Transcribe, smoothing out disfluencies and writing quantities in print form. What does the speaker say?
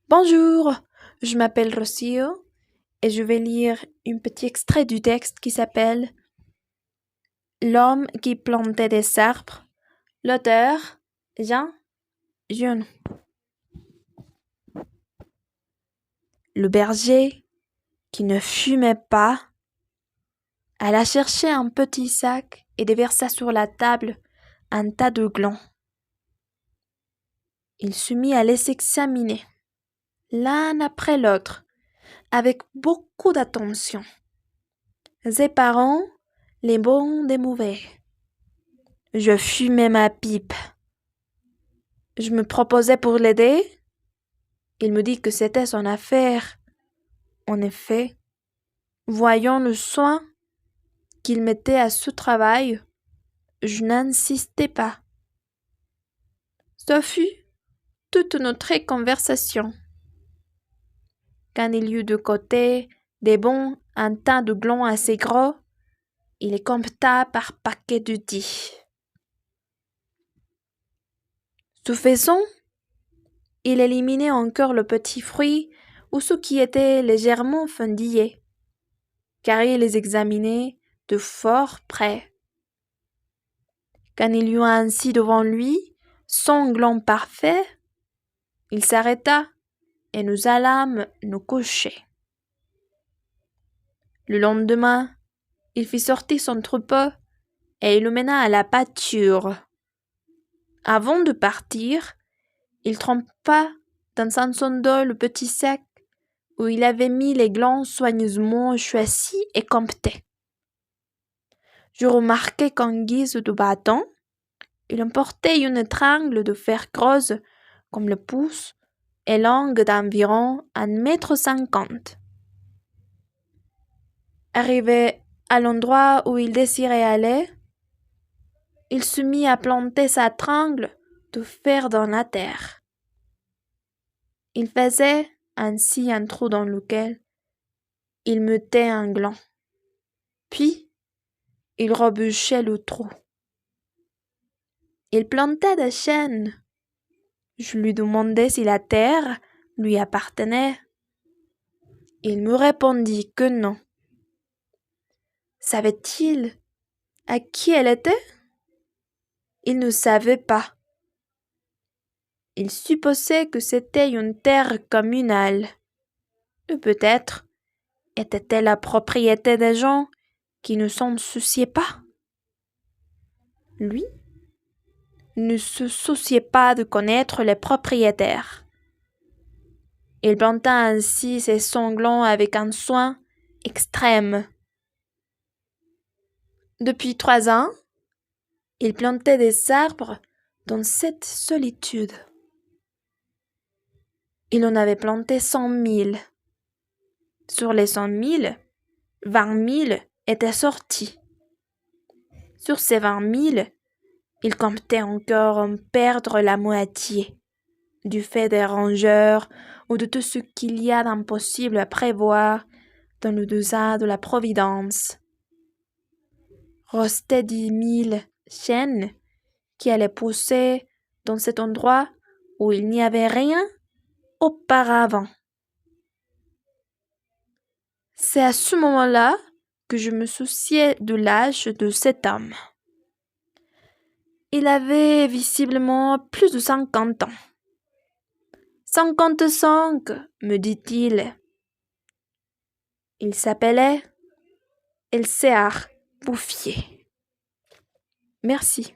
Bonjour, je m'appelle Rocio et je vais lire un petit extrait du texte qui s'appelle L'homme qui plantait des arbres. L'auteur, Jean Genou. Le berger, qui ne fumait pas, alla chercher un petit sac et déversa sur la table un tas de glands. Il se mit à les examiner, l'un après l'autre, avec beaucoup d'attention, séparant les bons des mauvais. Je fumais ma pipe. Je me proposais pour l'aider. Il me dit que c'était son affaire. En effet, voyant le soin qu'il mettait à ce travail, je n'insistais pas. Ce fut toute notre conversation. Quand il y eut de côté des bons un tas de glands assez gros, il les compta par paquet de 10. Ce faisant, il éliminait encore le petit fruit ou ceux qui étaient légèrement fendillés, car il les examinait de fort près. Quand il eut ainsi devant lui son gland parfait, il s'arrêta et nous allâmes nous coucher. Le lendemain, il fit sortir son troupeau et il le mena à la pâture. Avant de partir, il trempa dans un seau d'eau le petit sac où il avait mis les glands soigneusement choisis et comptés. Je remarquai qu'en guise de bâton, il emportait une épingle de fer grosse comme le pouce et longue d'environ 1,50 m. Arrivé à l'endroit où il désirait aller, il se mit à planter sa tringle de fer dans la terre. Il faisait ainsi un trou dans lequel il mettait un gland. Puis, il rebûchait le trou. Il plantait des chênes. Je lui demandai si la terre lui appartenait. Il me répondit que non. Savait-il à qui elle était? Il ne savait pas. Il supposait que c'était une terre communale. Ou peut-être était-elle la propriété des gens qui ne s'en souciaient pas. Lui ne se souciait pas de connaître les propriétaires. Il planta ainsi ses sanglants avec un soin extrême. Depuis 3 ans, il plantait des arbres dans cette solitude. Il en avait planté 100 000. Sur les 100 000, 20 000 étaient sortis. Sur ces 20 000, il comptait encore en perdre la moitié, du fait des rongeurs ou de tout ce qu'il y a d'impossible à prévoir dans le dessein de la Providence. Restaient 10 000 chênes qui allaient pousser dans cet endroit où il n'y avait rien auparavant. C'est à ce moment-là que je me souciais de l'âge de cet homme. Il avait visiblement plus de 50 ans. 55, me dit-il. Il s'appelait Elséar Bouffier. Merci.